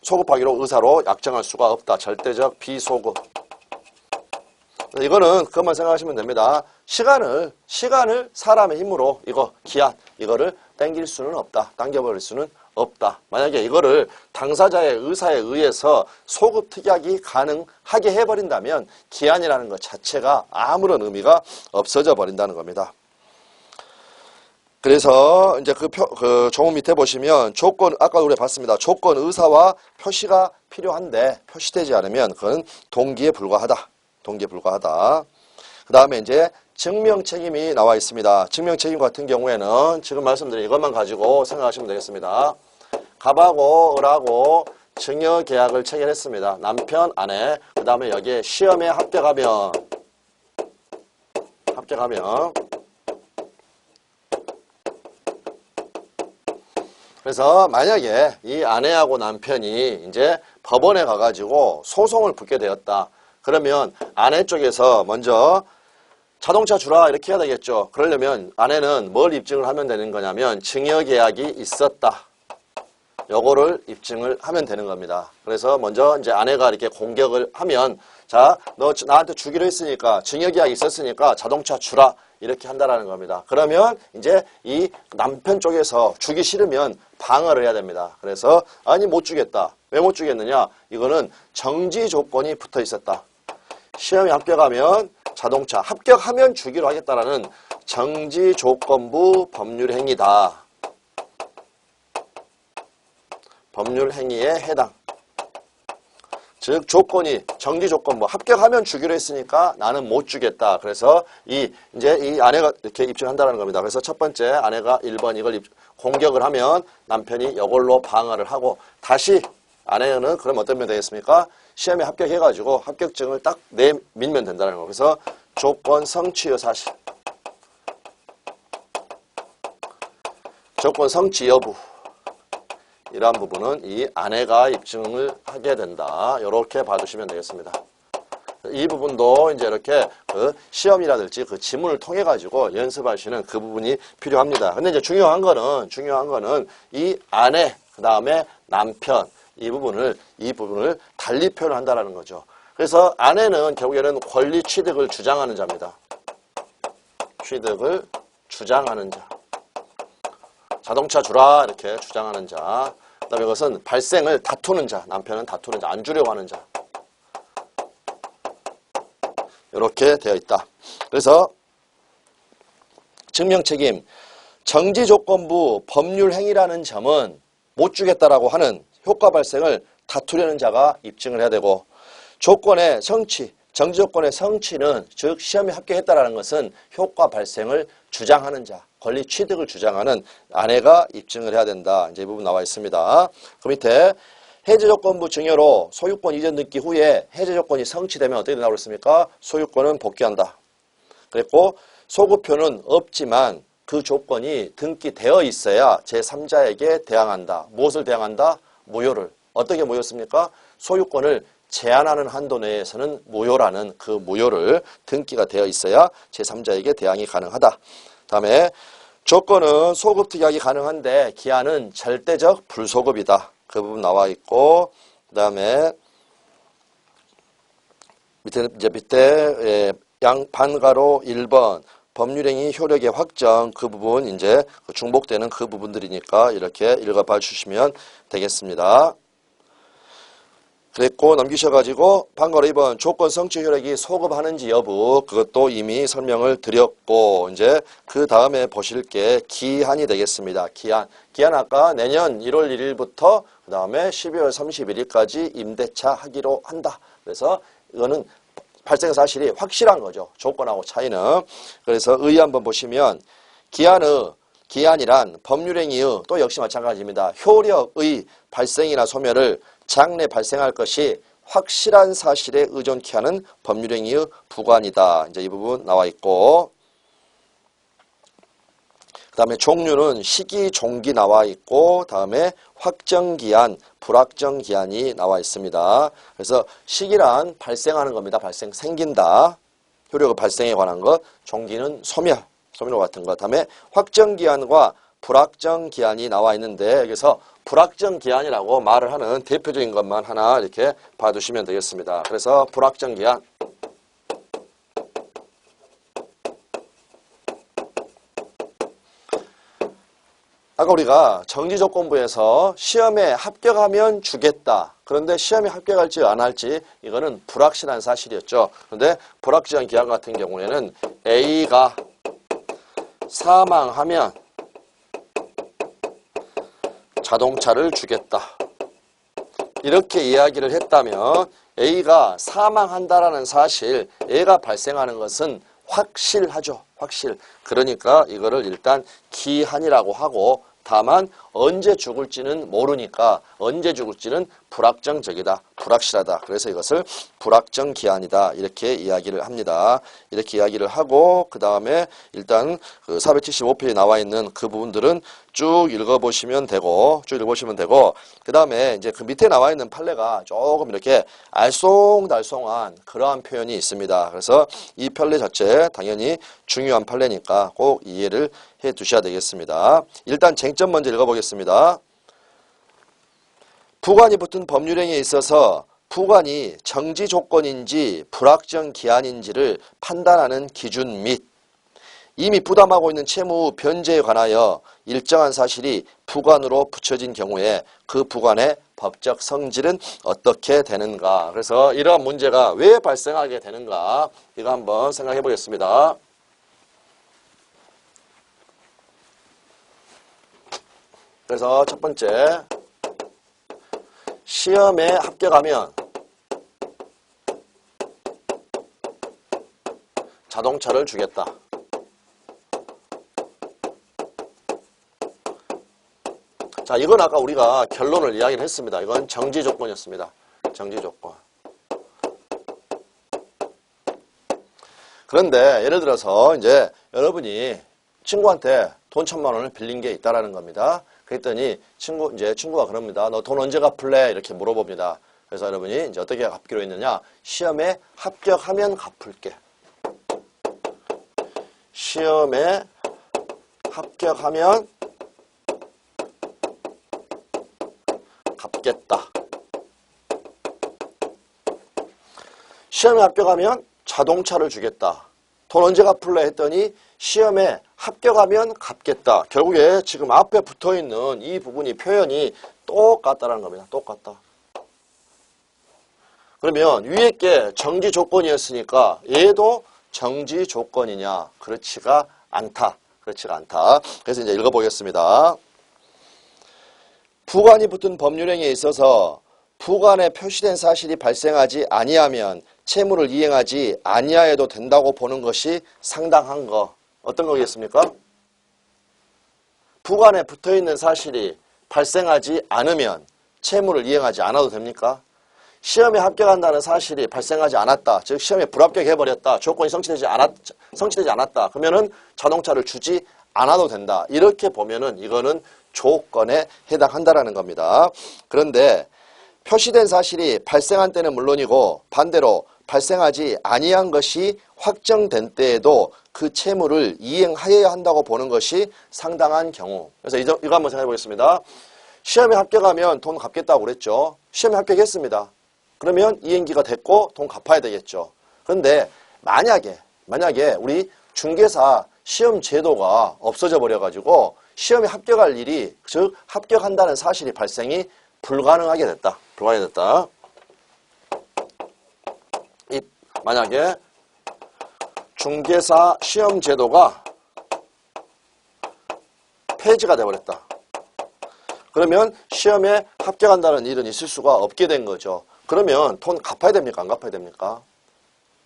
소급하기로 의사로 약정할 수가 없다. 절대적 비소급. 이거는 그것만 생각하시면 됩니다. 시간을 사람의 힘으로 이거 기한 이거를 당길 수는 없다. 당겨버릴 수는 없다. 만약에 이거를 당사자의 의사에 의해서 소급 특약이 가능하게 해버린다면 기한이라는 것 자체가 아무런 의미가 없어져 버린다는 겁니다. 그래서 이제 그 조문 밑에 보시면 조건 아까 우리 봤습니다. 조건 의사와 표시가 필요한데 표시되지 않으면 그건 동기에 불과하다. 동기에 불과하다. 그 다음에 이제 증명 책임이 나와 있습니다. 증명 책임 같은 경우에는 지금 말씀드린 이것만 가지고 생각하시면 되겠습니다. 갑하고 을하고 증여 계약을 체결했습니다. 남편, 아내. 그 다음에 여기에 시험에 합격하면 그래서 만약에 이 아내하고 남편이 이제 법원에 가가지고 소송을 붙게 되었다. 그러면 아내 쪽에서 먼저 자동차 주라 이렇게 해야 되겠죠. 그러려면 아내는 뭘 입증을 하면 되는 거냐면 증여계약이 있었다. 요거를 입증을 하면 되는 겁니다. 그래서 먼저 이제 아내가 이렇게 공격을 하면 자, 너 나한테 주기로 했으니까 증여계약이 있었으니까 자동차 주라 이렇게 한다라는 겁니다. 그러면 이제 이 남편 쪽에서 주기 싫으면 방어를 해야 됩니다. 그래서 아니 못 주겠다. 왜 못 주겠느냐? 이거는 정지 조건이 붙어 있었다. 시험에 합격하면 자동차 합격하면 주기로 하겠다라는 정지 조건부 법률 행위다. 법률 행위에 해당. 즉 조건이 정지 조건부 합격하면 주기로 했으니까 나는 못 주겠다. 그래서 이제 이 아내가 이렇게 입증한다는 겁니다. 그래서 첫 번째 아내가 1번 이걸 공격을 하면 남편이 이걸로 방어를 하고 다시 아내는 그럼 어떤 면 되겠습니까? 시험에 합격해가지고 합격증을 딱 내밀면 된다는 거. 그래서 조건 성취의 사실, 조건 성취 여부 이러한 부분은 이 아내가 입증을 하게 된다. 이렇게 봐주시면 되겠습니다. 이 부분도 이제 이렇게 그 시험이라든지 그 지문을 통해 가지고 연습하시는 그 부분이 필요합니다. 근데 이제 중요한 거는 이 아내 그 다음에 남편 이 부분을 달리 표현한다라는 거죠. 그래서 아내는 결국에는 권리 취득을 주장하는 자입니다. 취득을 주장하는 자. 자동차 주라 이렇게 주장하는 자. 그 다음에 이것은 발생을 다투는 자. 남편은 다투는 자. 안 주려고 하는 자. 이렇게 되어 있다. 그래서 증명책임, 정지조건부 법률행위라는 점은 못 주겠다라고 하는 효과 발생을 다투려는 자가 입증을 해야 되고 조건의 성취, 정지조건의 성취는 즉 시험에 합격했다라는 것은 효과 발생을 주장하는 자, 권리 취득을 주장하는 아내가 입증을 해야 된다. 이제 이 부분 나와 있습니다. 그 밑에 해제조건부 증여로 소유권 이전 등기 후에 해제조건이 성취되면 어떻게 된다고 그랬습니까? 소유권은 복귀한다. 그랬고 소급표는 없지만 그 조건이 등기되어 있어야 제3자에게 대항한다. 무엇을 대항한다? 무효를. 어떻게 무효습니까? 소유권을 제한하는 한도 내에서는 무효라는 그 무효를 등기가 되어 있어야 제3자에게 대항이 가능하다. 다음에 조건은 소급특약이 가능한데 기한은 절대적 불소급이다. 그 부분 나와 있고 그 다음에 밑에 반가로 1번 법률행위 효력의 확정 그 부분 이제 중복되는 그 부분들이니까 이렇게 읽어봐 주시면 되겠습니다. 그랬고 넘기셔가지고 반가로 2번 조건 성취 효력이 소급하는지 여부 그것도 이미 설명을 드렸고 이제 그 다음에 보실 게 기한이 되겠습니다. 기한 아까 내년 1월 1일부터 그 다음에 12월 31일까지 임대차 하기로 한다. 그래서 이거는 발생 사실이 확실한 거죠. 조건하고 차이는. 그래서 의 한번 보시면 기한이란 법률행위의 또 역시 마찬가지입니다. 효력의 발생이나 소멸을 장래 발생할 것이 확실한 사실에 의존케 하는 법률행위의 부관이다. 이제 이 부분 나와 있고 그 다음에 종류는 시기, 종기 나와 있고 다음에 확정기한, 불확정기한이 나와 있습니다. 그래서 시기란 발생하는 겁니다. 생긴다. 효력의 발생에 관한 것. 종기는 소멸과 같은 것. 다음에 확정기한과 불확정기한이 나와 있는데 여기서 불확정기한이라고 말을 하는 대표적인 것만 하나 이렇게 봐두시면 되겠습니다. 그래서 불확정기한 아까 우리가 정지조건부에서 시험에 합격하면 주겠다. 그런데 시험에 합격할지 안 할지 이거는 불확실한 사실이었죠. 그런데 불확실한 기한 같은 경우에는 A가 사망하면 자동차를 주겠다. 이렇게 이야기를 했다면 A가 사망한다라는 사실, A가 발생하는 것은 확실하죠. 그러니까 이거를 일단 기한이라고 하고 다만 언제 죽을지는 모르니까 언제 죽을지는 불확정적이다. 불확실하다. 그래서 이것을 불확정기한이다. 이렇게 이야기를 합니다. 이렇게 이야기를 하고 그 다음에 일단 그 475페이지에 나와 있는 그 부분들은 쭉 읽어보시면 되고 그 다음에 이제 그 밑에 나와 있는 판례가 조금 이렇게 알쏭달쏭한 그러한 표현이 있습니다. 그래서 이 판례 자체 당연히 중요한 판례니까 꼭 이해를 해 두셔야 되겠습니다. 일단 쟁점 먼저 읽어보겠습니다. 부관이 붙은 법률행위에 있어서 부관이 정지 조건인지 불확정 기한인지를 판단하는 기준 및 이미 부담하고 있는 채무 변제에 관하여 일정한 사실이 부관으로 붙여진 경우에 그 부관의 법적 성질은 어떻게 되는가. 그래서 이러한 문제가 왜 발생하게 되는가 이거 한번 생각해 보겠습니다. 그래서 첫 번째 시험에 합격하면 자동차를 주겠다. 자, 이건 아까 우리가 결론을 이야기를 했습니다. 이건 정지 조건이었습니다. 정지 조건. 그런데 예를 들어서 이제 여러분이 친구한테 돈 1,000만 원을 빌린 게 있다라는 겁니다. 그랬더니 친구가 그럽니다. 너 돈 언제 갚을래? 이렇게 물어봅니다. 그래서 여러분이 이제 어떻게 갚기로 했느냐? 시험에 합격하면 갚을게. 시험에 합격하면 갚겠다. 시험에 합격하면 자동차를 주겠다. 돈 언제 갚을래 했더니 시험에 합격하면 갚겠다. 결국에 지금 앞에 붙어있는 이 부분이 표현이 똑같다는 겁니다. 똑같다. 그러면 위에 게 정지 조건이었으니까 얘도 정지 조건이냐? 그렇지가 않다. 그래서 이제 읽어보겠습니다. 부관이 붙은 법률행위에 있어서 부관에 표시된 사실이 발생하지 아니하면 채무를 이행하지 아니하여도 된다고 보는 것이 상당한 거. 어떤 거겠습니까? 부관에 붙어있는 사실이 발생하지 않으면 채무를 이행하지 않아도 됩니까? 시험에 합격한다는 사실이 발생하지 않았다. 즉 시험에 불합격해버렸다. 조건이 성취되지 않았다. 그러면은 자동차를 주지 않아도 된다. 이렇게 보면은 이거는 조건에 해당한다라는 겁니다. 그런데 표시된 사실이 발생한 때는 물론이고 반대로 발생하지 아니한 것이 확정된 때에도 그 채무를 이행하여야 한다고 보는 것이 상당한 경우. 그래서 이거 한번 생각해 보겠습니다. 시험에 합격하면 돈 갚겠다고 그랬죠. 시험에 합격했습니다. 그러면 이행기가 됐고 돈 갚아야 되겠죠. 그런데 만약에 우리 중개사 시험 제도가 없어져 버려가지고 시험에 합격할 일이, 즉 합격한다는 사실이 발생이 불가능하게 됐다. 만약에 중개사 시험 제도가 폐지가 돼버렸다. 그러면 시험에 합격한다는 일은 있을 수가 없게 된 거죠. 그러면 돈 갚아야 됩니까? 안 갚아야 됩니까?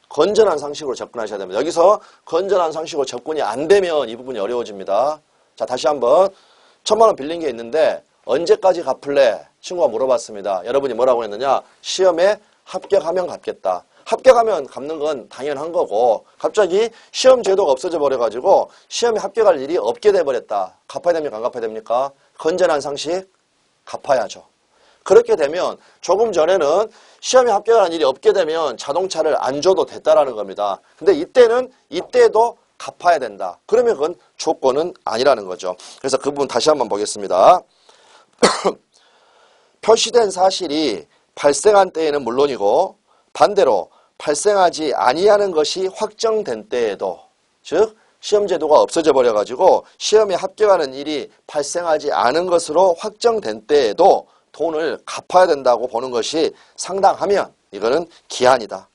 건전한 상식으로 접근하셔야 됩니다. 여기서 건전한 상식으로 접근이 안 되면 이 부분이 어려워집니다. 자, 다시 한번 1,000만 원 빌린 게 있는데 언제까지 갚을래? 친구가 물어봤습니다. 여러분이 뭐라고 했느냐? 시험에 합격하면 갚겠다. 합격하면 갚는 건 당연한 거고 갑자기 시험 제도가 없어져 버려가지고 시험에 합격할 일이 없게 돼버렸다. 갚아야 됩니까? 안 갚아야 됩니까? 건전한 상식 갚아야죠. 그렇게 되면 조금 전에는 시험에 합격하는 일이 없게 되면 자동차를 안 줘도 됐다라는 겁니다. 근데 이때도 갚아야 된다. 그러면 그건 조건은 아니라는 거죠. 그래서 그 부분 다시 한번 보겠습니다. 표시된 사실이 발생한 때에는 물론이고 반대로 발생하지 아니하는 것이 확정된 때에도, 즉 시험 제도가 없어져 버려가지고 시험에 합격하는 일이 발생하지 않은 것으로 확정된 때에도 돈을 갚아야 된다고 보는 것이 상당하면 이거는 기한이다.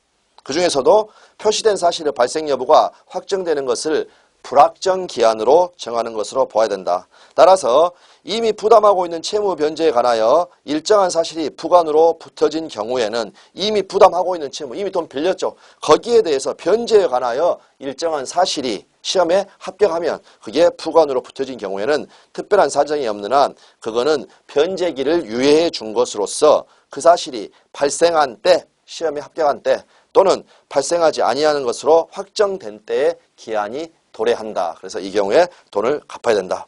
그 중에서도 표시된 사실의 발생 여부가 확정되는 것을 불확정 기한으로 정하는 것으로 보아야 된다. 따라서 이미 부담하고 있는 채무 변제에 관하여 일정한 사실이 부관으로 붙어진 경우에는 이미 부담하고 있는 채무, 이미 돈 빌렸죠. 거기에 대해서 변제에 관하여 일정한 사실이 시험에 합격하면 그게 부관으로 붙어진 경우에는 특별한 사정이 없는 한 그거는 변제기를 유예해 준 것으로서 그 사실이 발생한 때, 시험에 합격한 때 또는 발생하지 아니하는 것으로 확정된 때의 기한이 도래한다. 그래서 이 경우에 돈을 갚아야 된다.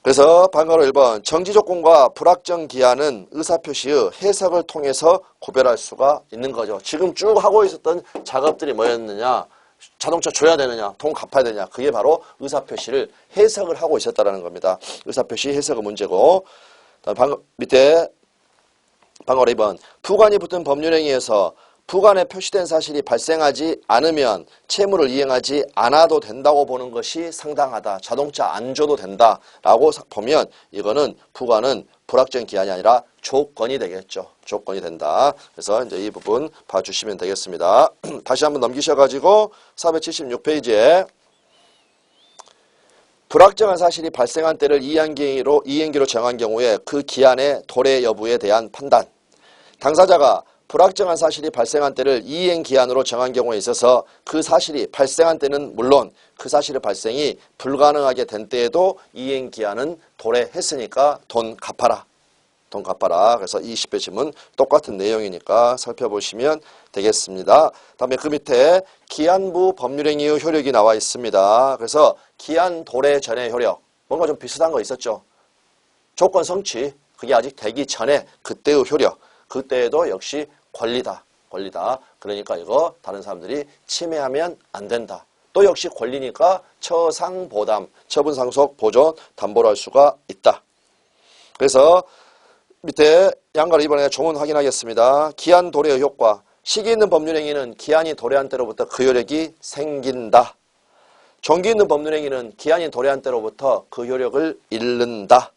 그래서 방가로 1번 정지조건과 불확정 기한은 의사표시의 해석을 통해서 구별할 수가 있는 거죠. 지금 쭉 하고 있었던 작업들이 뭐였느냐, 자동차 줘야 되느냐, 돈 갚아야 되느냐, 그게 바로 의사표시를 해석을 하고 있었다는 겁니다. 의사표시 해석의 문제고, 밑에 방가로 2번 부관이 붙은 법률행위에서 부관에 표시된 사실이 발생하지 않으면 채무를 이행하지 않아도 된다고 보는 것이 상당하다. 자동차 안 줘도 된다라고 보면 이거는 부관은 불확정 기한이 아니라 조건이 되겠죠. 조건이 된다. 그래서 이제 이 부분 봐주시면 되겠습니다. 다시 한번 넘기셔가지고 476페이지에 불확정한 사실이 발생한 때를 이행기로 정한 경우에 그 기한의 도래 여부에 대한 판단. 당사자가 불확정한 사실이 발생한 때를 이행기한으로 정한 경우에 있어서 그 사실이 발생한 때는 물론 그 사실의 발생이 불가능하게 된 때에도 이행기한은 도래했으니까 돈 갚아라. 돈 갚아라. 그래서 20회 지문 똑같은 내용이니까 살펴보시면 되겠습니다. 다음에 그 밑에 기한부 법률행위의 효력이 나와 있습니다. 그래서 기한 도래 전의 효력. 뭔가 좀 비슷한 거 있었죠. 조건 성취. 그게 아직 되기 전에 그때의 효력. 그때에도 역시 권리다. 그러니까 이거 다른 사람들이 침해하면 안 된다. 또 역시 권리니까 처상보담, 처분상속 보존 담보를 할 수가 있다. 그래서 밑에 양가로 이번에 조문 확인하겠습니다. 기한 도래의 효과. 시기 있는 법률행위는 기한이 도래한 때로부터 그 효력이 생긴다. 종기 있는 법률행위는 기한이 도래한 때로부터 그 효력을 잃는다.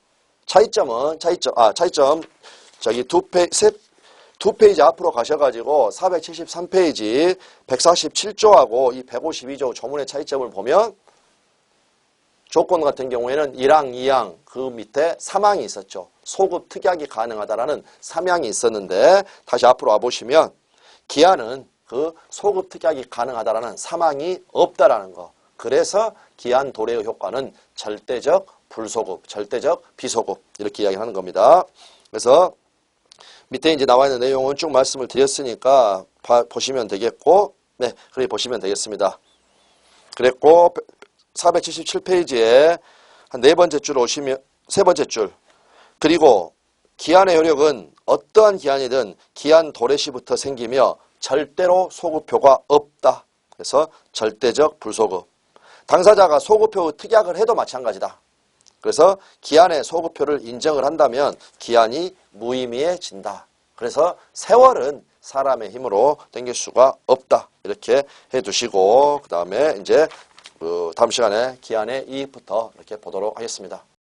차이점 저기 두 페이지 앞으로 가셔가지고 473페이지 147조하고 이 152조 조문의 차이점을 보면 조건 같은 경우에는 1항, 2항 그 밑에 3항이 있었죠. 소급 특약이 가능하다라는 3항이 있었는데 다시 앞으로 와보시면 기한은 그 소급 특약이 가능하다라는 사망이 없다라는 거. 그래서 기한 도래의 효과는 절대적 불소급, 절대적 비소급 이렇게 이야기하는 겁니다. 그래서 밑에 이제 나와 있는 내용은 쭉 말씀을 드렸으니까 보시면 되겠고, 네, 그렇게 보시면 되겠습니다. 그랬고 477페이지에 한 네 번째 줄 오시면 세 번째 줄 그리고 기한의 효력은 어떠한 기한이든 기한 도래 시부터 생기며 절대로 소급효가 없다. 그래서 절대적 불소급. 당사자가 소급효 특약을 해도 마찬가지다. 그래서 기한의 소급효를 인정을 한다면 기한이 무의미해진다. 그래서 세월은 사람의 힘으로 땡길 수가 없다. 이렇게 해두시고 그 다음에 이제 다음 시간에 기한의 이익부터 이렇게 보도록 하겠습니다.